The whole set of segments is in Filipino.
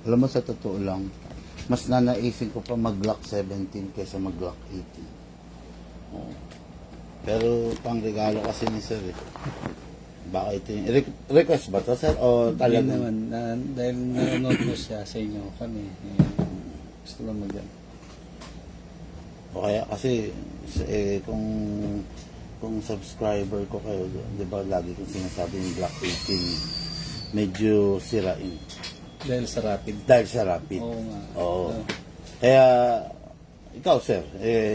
Alam mo, sa totoo lang, mas nanaisin ko pa mag-Glock 17 kaysa mag-Glock 18. Oo. Pero pang regalo kasi ni Sir eh. Baka ito yung... request ba to, Sir? O Hindi talagang... naman, dahil nanonood ko siya sa inyo kami, gusto lang mag-yan. O kaya kasi, kung subscriber ko kayo, di ba lagi kong sinasabi yung Glock 18, medyo sirain. Dahil sa rapid. Dahil sa rapid. Oo nga. Oo. Kaya, ikaw sir,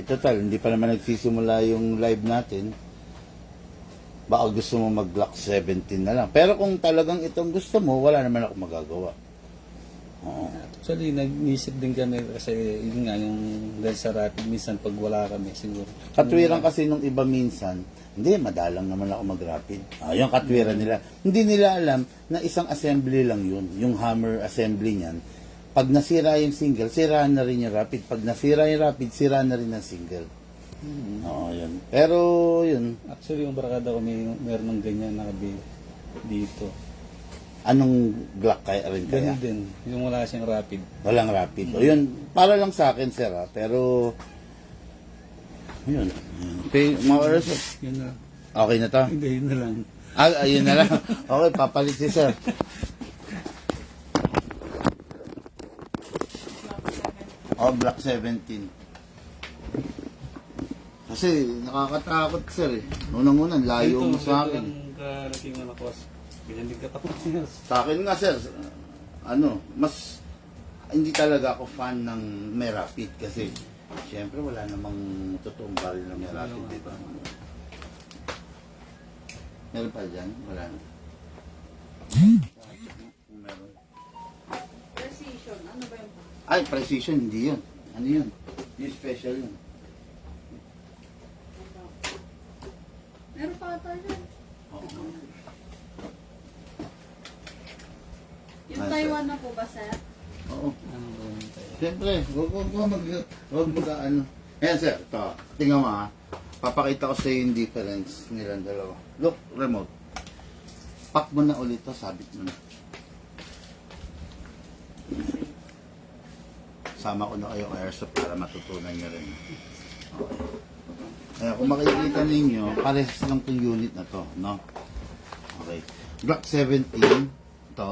total, hindi pa naman nagsisimula yung live natin. Baka gusto mo mag-Glock 17 na lang. Pero kung talagang itong gusto mo, wala naman ako magagawa. Oo. Actually, nag-isip din kami kasi yun nga, yung dahil sa rapid, minsan pag wala kami, siguro. Katwiran kasi nung iba minsan, hindi, madalang naman ako mag-rapid. Yung katwiran nila. Hindi nila alam na isang assembly lang yun. Yung hammer assembly niyan. Pag nasira yung single, siraan na rin yung rapid. Pag nasira yung rapid, siraan na rin ang single. Oo, yun. Pero, yun. Actually, yung barkada ko, meron ng ganyan nakabili dito. Anong Glock kaya rin kaya? Ganun din, yung wala siyang rapid. Walang rapid. O yun, para lang sa akin, sir, ha? Pero, yun. Okay, mga oras. Yun na. Okay na to? Hindi, yun na lang. Ayun na lang. Okay, papalit si sir. Glock 17. Kasi, nakakatakot, sir, eh. Unang-unang, layo mo sa akin. Ito, karating na nakwas. Ganyan din katapos niya. Sa akin nga, sir, mas hindi talaga ako fan ng may rapid kasi siyempre wala namang totoong baril na may rapid, di ba? Meron pa dyan? Wala na. Meron. Precision, ano ba yung Ay, precision, hindi yun. Ano yun? Yung special yun. meron pa ata dyan? Oo. Yung Taiwan na po ba, sir? Oo. Ano ba yun tayo? Siyempre, huwag ano. Ayan sir, ito. Tingnan mo ha. Papakita ko sa iyo yung difference nilang dalawa. Look, remote. Pack mo na ulit to, sabit mo na. Sama ko na kayo kay Airsoft para matutunan nyo rin. Okay. Kaya kung makikita ninyo, parehas lang itong unit na to, no? Okay. Glock 17, ito.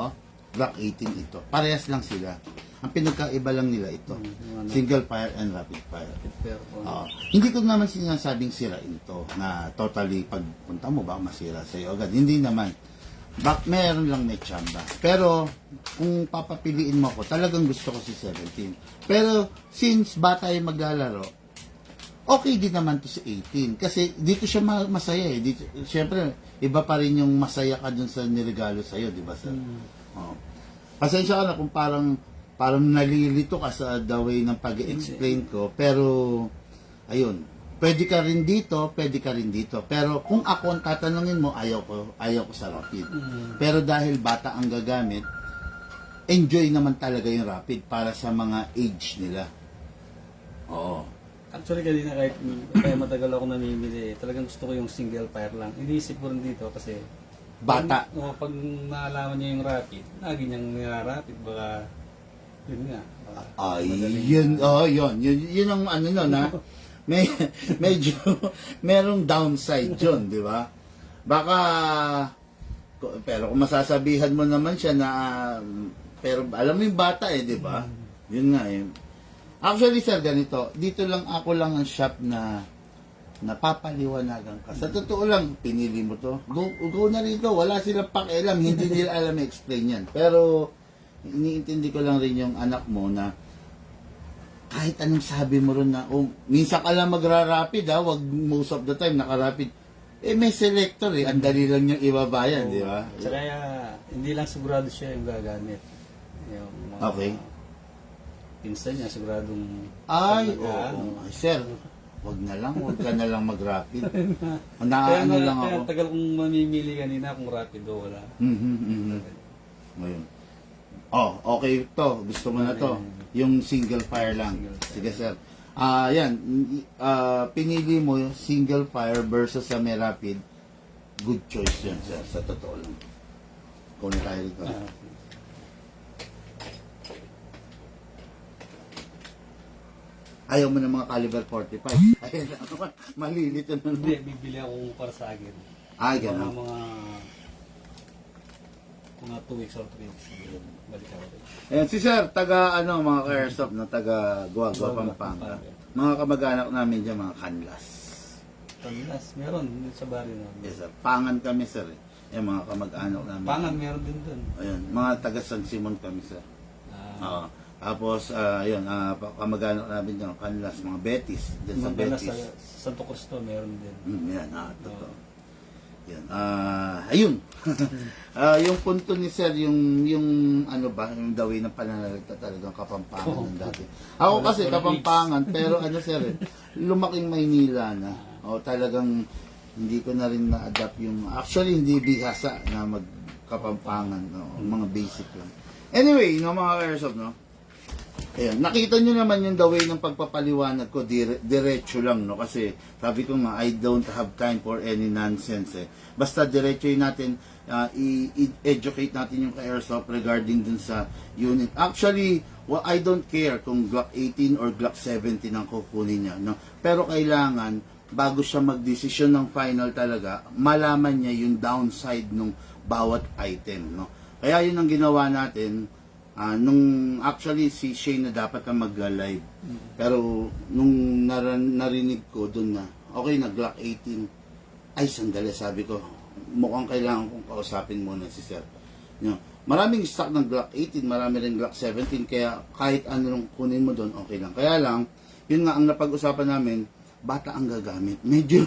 Glock 18 ito. Parehas lang sila. Ang pinagkaiba lang nila ito. Single fire and rapid fire. Pero, Hindi ko naman sinasabing sirain ito na totally pagpunta mo ba masira sa iyo agad. Hindi naman. Meron lang may tsamba. Pero kung papapiliin mo ako, talagang gusto ko si 17. Pero since bata yung maglalaro, okay din naman to si 18. Kasi dito siya masaya eh. Dito, syempre, iba pa rin yung masaya ka dun sa niregalo sa'yo, di ba sir? Oh. Pasensya ka na kung parang nalilito ka sa the way ng pag-explain ko, pero ayun, pwede ka rin dito, pero kung ako ang tatanungin mo, ayaw ko sa rapid. Pero dahil bata ang gagamit, enjoy naman talaga yung rapid para sa mga age nila. Oo. actually, kanina kaya matagal ako namimili, talagang gusto ko yung single fire lang. Iniisip ko rin dito kasi Bata. pag naalaman niya yung rapid, lagi niyang nirarapid, baka yun nga. Ay, yun ang ano nun, ha? Medyo, merong downside yun, di ba? Baka, pero kung masasabihan mo naman siya na, pero alam mo yung bata eh, di ba? Yun nga eh. Actually, sir, ganito, dito lang ako lang ang shop na napapaliwanagan ka. Sa totoo lang, pinili mo to. Go na rito, wala silang pakialam, hindi nila alam i-explain yan. Pero, iniintindi ko lang rin yung anak mo na kahit anong sabi mo rin na, minsan ka lang magra-rapid ha, wag most of the time naka-rapid. May selector eh, ang dali lang yung ibabayan, di ba? Tsaka hindi lang sigurado siya yung gagamit. Yung mga Okay. pinsan niya, siguradong... Ay, ano. Ay, sir, wag ka na lang mag-rapid. Kaya Naano lang ako. kaya tagal kong mamimili kanina kung rapid o wala. Ngayon. Okay to. Gusto mo na to. Yung single fire lang. Sige, sir. Yan. Pinili mo yung single fire versus sa may rapid. Good choice yun, sir. Sa totoo lang. Kung tayo rito. Ayaw mo ng mga caliber 45. Ayun lang naman. Malilito na Hindi, naman. bibili ako para sa akin. Ah, ganun. Mga 2 weeks or 3 weeks. Balik ako rin. Ayan, si Sir, taga mga ka-airsoft na taga Guagua, Pampanga. Mga kamag-anak namin dyan, mga kanlas. Paglas, meron din sa barrio namin. Yes, sir. Pangan kami, sir. Yung mga kamag-anak namin. Pangan, meron din dun. Ayan, mga taga San Simon kami, sir. Oo. Ah, Tapos, ayun, kamag-anak namin dyan, kanlas, mga Betis. Dyan sa Magdala Betis. sa Santo Cristo, meron din. Yan, totoo. Yan. Ayun. Yung punto ni Sir, yung ano ba, yung dawi ng pananalita talagang Kapampangan ng dati. Ako kasi Kapampangan, pero ano Sir, lumaking Maynila na. O talagang hindi ko na rin na-adapt yung, actually hindi bihasa na mag-Kapampangan, no? Mga basic lang. Anyway, no, mga airsoft, no? Ayan, nakita nyo naman yung the way ng pagpapaliwanag ko, diretso lang, no? Kasi sabi ko nga, I don't have time for any nonsense, eh. Basta diretso yun natin, i-educate natin yung ka-airsoft regarding dun sa unit. Actually, well, I don't care kung Glock 18 or Glock 17 ang kukunin niya, no? Pero kailangan, bago siya magdesisyon ng final talaga, malaman niya yung downside ng bawat item, no? Kaya yun ang ginawa natin. Nung actually si Shane na dapat na magla-live. Pero nung narinig ko doon na, okay na Glock 18, ay sandali, sabi ko, mukhang kailangan kong kausapin muna si Sir. You know, maraming stock ng Glock 18, marami rin Glock 17, kaya kahit ano nung kunin mo doon, okay lang. Kaya lang, yun nga ang napag-usapan namin, bata ang gagamit. Medyo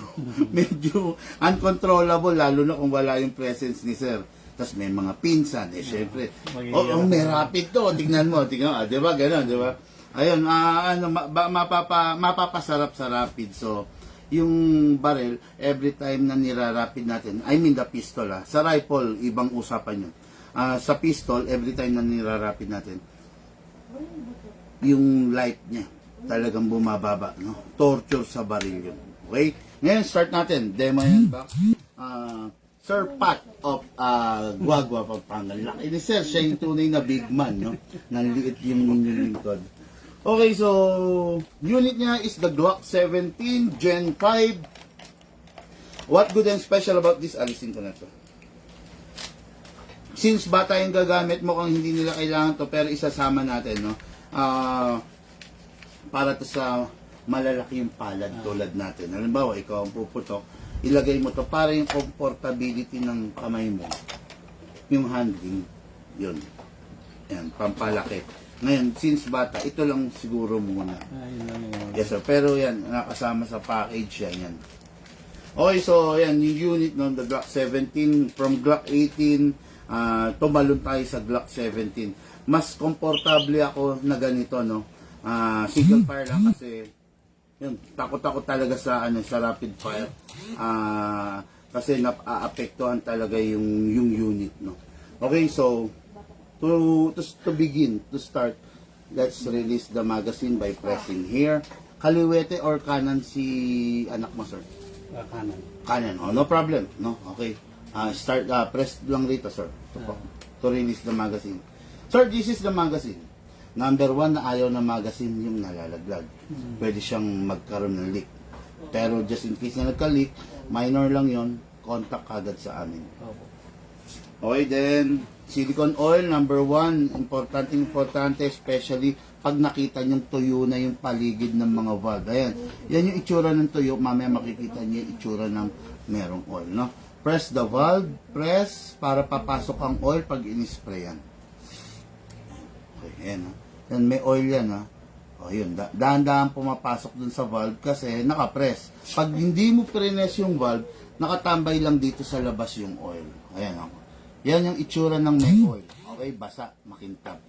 uncontrollable, lalo na kung wala yung presence ni Sir. Tapos may mga pinsan, syempre. May rapid to, tignan mo, di ba, gano'n, di ba? Ayun, mapapasarap sa rapid. So, yung barrel, every time na nira-rapid natin, I mean the pistol, sa rifle, ibang usapan yun. Sa pistol, every time na nira-rapid natin, yung light niya, talagang bumababa, no? Torture sa baril yun. Okay? Ngayon, start natin. Demo yan ba? Sir Pat of Guagua, Pampanga. Laki ni Sir, siya yung tunay na big man, no? Nanliit yung inyong lingkod. Okay, so, unit niya is the Glock 17 Gen 5. What good and special about this? Alisin ko na to. Since bata yung gagamit mo, kung hindi nila kailangan to, pero isasama natin, no? Para to sa malalaki yung palad tulad natin. Halimbawa, ikaw ang puputok, ilagay mo to para yung comfortability ng kamay mo, yung handling, yun. Yan, pampalaki. Ngayon, since bata, ito lang siguro muna. Yun lang yun. Yes sir, pero yan, nakasama sa package yan. Okay, so yan, yung unit ng the Glock 17, from Glock 18, tumalon tayo sa Glock 17. Mas komportable ako na ganito, no? Single fire lang kasi yun, takot-takot talaga sa sa rapid fire. Kasi naapektuhan talaga yung unit, no. Okay, so to begin, to start, let's release the magazine by pressing here. Kaliwete or kanan si anak mo, sir? Kanan. Kanan, no problem, no. Okay. Start press lang rito, sir. To release the magazine. Sir, this is the magazine. Number 1 na ayaw na magazine yung nalalaglag. Pwede siyang magkaroon ng leak. Pero just in case na nagka-leak, minor lang yon, contact agad sa amin. Okay, then, silicone oil, number 1, importante, especially pag nakita niyong tuyo na yung paligid ng mga valve. Ayan, yan yung itsura ng tuyo, mamaya makikita niyo yung itsura ng merong oil, no? Press the valve, press, para papasok ang oil pag in-sprayan. Okay, ayan, yan, may oil yan, ha. O, yun, dahan-dahan pumapasok dun sa valve kasi nakapress. Pag hindi mo press yung valve, nakatambay lang dito sa labas yung oil. Ayan, ako. Yan yung itsura ng may oil. Okay, basa, makintab.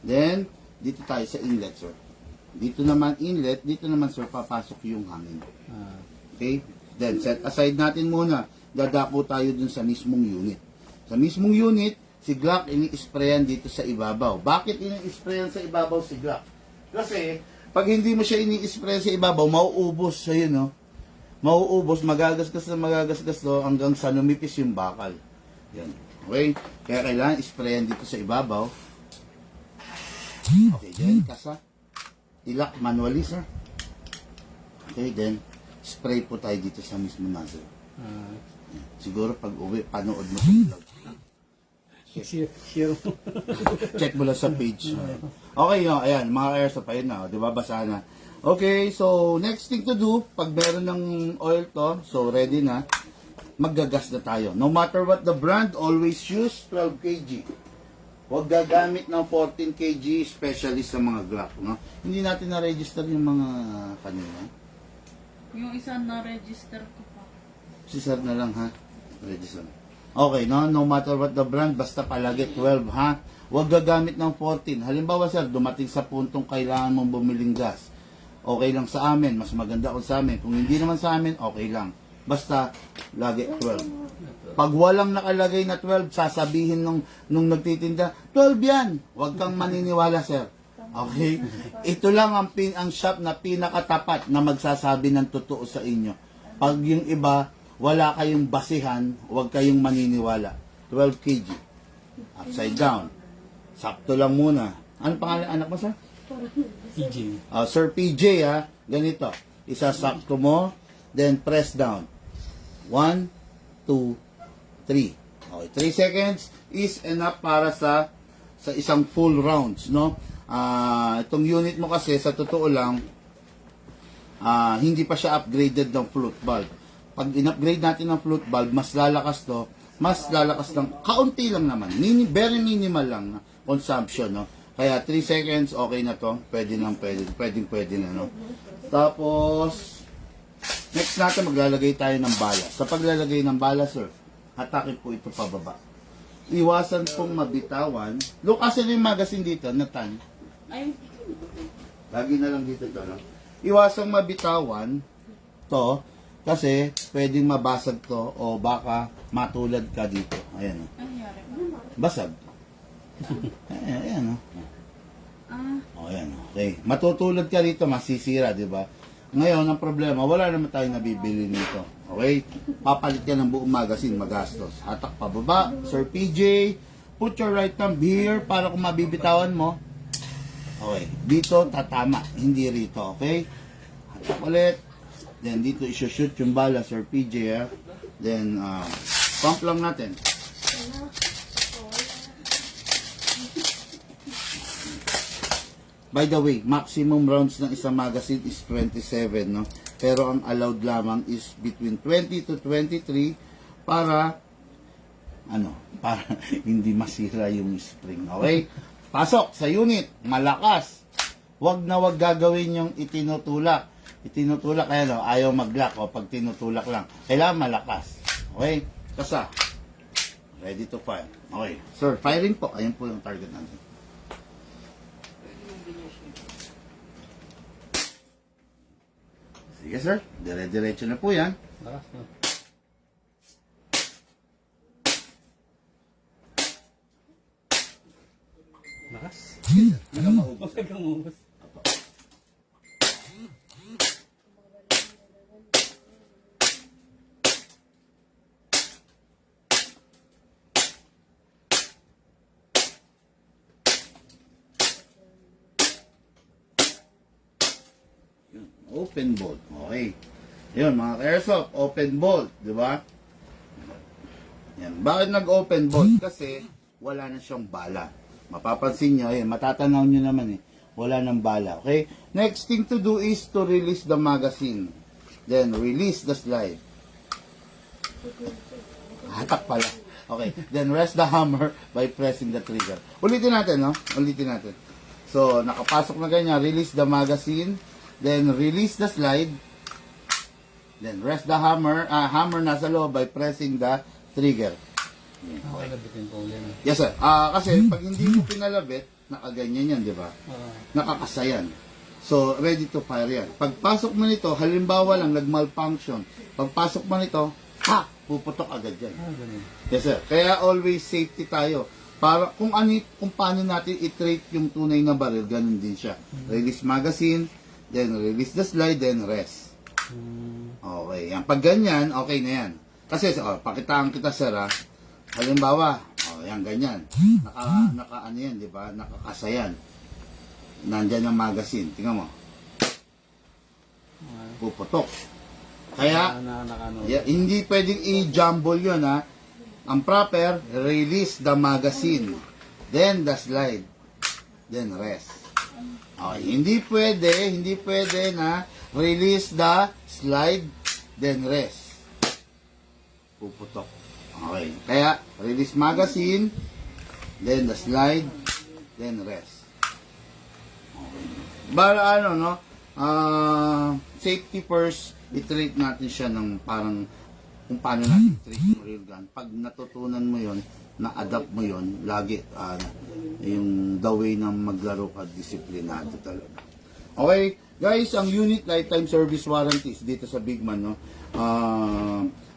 Then, dito tayo sa inlet, sir. Dito naman inlet, dito naman, sir, papasok yung hangin. Okay? Then, set aside natin muna. Dadako tayo dun sa mismong unit. Sa mismong unit, si Glock ini-sprayan dito sa ibabaw. Bakit ini-sprayan sa ibabaw si Glock? Kasi, pag hindi mo siya ini-sprayan sa ibabaw, mauubos siya yun, no? Mauubos, magagasgas to hanggang sa numipis yung bakal. Yan. Okay? Kaya kailangan sprayan dito sa ibabaw. Okay, dyan, kasa. Ilak manually, sir. Okay, then spray po tayo dito sa mismo nozzle. Ah, Yan. Siguro pag uwi, panood mo sa vlog. share mo. Check mo lang sa page. Okay, no, ayan, mga airsoft, ayun na, di ba, basa na. Okay, so next thing to do, pag meron ng oil to, so ready na, maggagas na tayo. No matter what the brand, always use 12 kg. Huwag gagamit ng 14 kg, especially sa mga Glock, no? Hindi natin na-register yung mga kanina. Yung isa na-register ko pa. Si sir na lang, ha? Register. Okay, no matter what the brand, basta palagi 12, ha? Huwag gagamit ng 14. Halimbawa, sir, dumating sa puntong kailangan mong bumiling gas. Okay lang sa amin, mas maganda kung sa amin. Kung hindi naman sa amin, okay lang. Basta, lagi 12. Pag walang nakalagay na 12, sasabihin nung nagtitinda, 12 yan. Huwag kang maniniwala, sir. Okay? Ito lang ang shop na pinakatapat na magsasabi ng totoo sa inyo. Pag yung iba, wala kayong basihan, huwag kayong maniniwala. 12 kg. Upside down. Sakto lang muna. Ano pangalan anak mo, sir? PJ. Sir PJ, ha? Ganito. Isasakto mo, then press down. 1, 2, 3. Okay, 3 seconds is enough para sa isang full rounds, no? Itong unit mo kasi, sa totoo lang, hindi pa siya upgraded ng float valve. Pag in-upgrade natin ng float valve, mas lalakas to, mas lalakas lang, kaunti lang naman, very minimal lang na consumption, no? Kaya 3 seconds, okay na to, pwede na, no? Tapos, next natin, maglalagay tayo ng bala. Sa paglalagay ng bala, sir, hatakin po ito pababa. Iwasan pong mabitawan. Look, kasi yung magazine dito, Nathan. Ay, Lagi na lang dito to, no? Iwasang mabitawan to, kasi pwedeng mabasag to o baka matulad ka dito. Ayan, no? nangyari ba? Basag. Ayan, no? Ayan, okay. Matutulad ka rito, masisira, di ba? Ngayon, ang problema, wala naman tayong nabibili nito. Okay? Papalit ka ng buong magazine, magastos. Hatak pababa, Sir PJ, put your right thumb here para kung mabibitawan mo. Okay, dito tatama, hindi rito, okay? Hatak ulit. Then dito isushoot yung bala, Sir PJ, ha? Then, pump lang natin. By the way, maximum rounds ng isang magazine is 27, no? Pero ang allowed lamang is between 20 to 23 para para hindi masira yung spring. Okay? Pasok sa unit, malakas. Wag na wag gagawin yung itinutulak. Itinutulak, ayan, ayaw mag-lock, pag tinutulak lang. Kailangan malakas. Okay? Kasa. Ready to fire. Okay. Sir, firing po. Ayun po yung target natin. Sige, sir. Dire-diretso na po yan. Lakas, no? Lakas. Hanggang maubos. Huwag kang umubos. Open bolt. Okay. Yun, mga airsoft, open bolt, di ba? Yan. Bakit nag-open bolt? Kasi wala na siyang bala. Mapapansin nyo, ayan, matatanaw nyo naman wala nang bala. Okay? Next thing to do is to release the magazine. Then, release the slide. Hatak pala. Okay. Then, rest the hammer by pressing the trigger. Ulitin natin, no? Ulitin natin. So, nakapasok na ganyan. Release the magazine. Then, release the slide. Then, rest the hammer. Hammer nasa loob by pressing the trigger. Nakalabitin ko yan. Yes, sir. Kasi, pag hindi mo pinalabit, nakaganyan yan, di ba? Nakakasayan. So, ready to fire yan. Pagpasok mo nito, halimbawa lang, nag-malfunction. Pagpasok mo nito, puputok agad yan. Ganun. Yes, sir. Kaya always safety tayo. Para kung paano natin i-treat yung tunay na baril, ganun din siya. Release magazine, then release the slide, then rest. Okay. Yan. Pag ganyan, okay na yan. Kasi, pakitaan kita, sir, halimbawa, yan, ganyan. Naka ano yan, di ba? Nakakasayan. Nandyan ang magazine. Tingnan mo. puputok. Kaya, Nakano. hindi pwedeng i-jumble yun, ha. Ang proper, release the magazine, then the slide, then rest. Okay, hindi pwede na release the slide, then rest. Puputok. Okay, kaya release magazine, then the slide, then rest. Okay. Para ano, no? Safety first, i-treat natin siya ng parang kung paano natin treat yung real gun. Pag natutunan mo yon, na-adapt mo yon, lagi yung the way na maglaro ka, disiplinado talaga. Okay, guys, ang unit lifetime service warranties dito sa Bigman, no?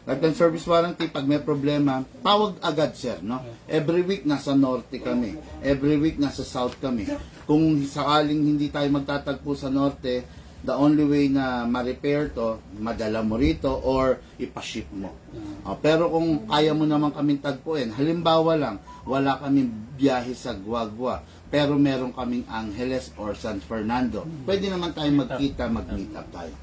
Lifetime service warranty, pag may problema, tawag agad, sir, no? Every week nasa norte kami, every week nasa south kami. Kung sakaling hindi tayo magtatagpo sa norte, the only way na ma-repair to, madala mo rito or ipaship mo. Pero kung kaya mo naman kaming tagpuin, halimbawa lang, wala kaming biyahe sa Guagua, pero meron kaming Angeles or San Fernando, pwede naman tayo magkita, mag-meet up tayo.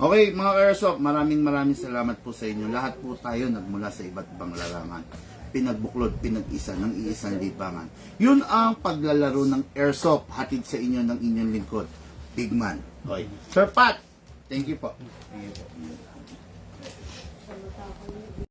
Okay, mga Airsoft, maraming salamat po sa inyo. Lahat po tayo nagmula sa iba't ibang larangan. Pinagbuklod, pinag-isa ng iisang libangan. Yun ang paglalaro ng Airsoft, hatid sa inyo ng inyong lingkod, Bigman. Okay. Sir Pat, thank you po. Thank you po.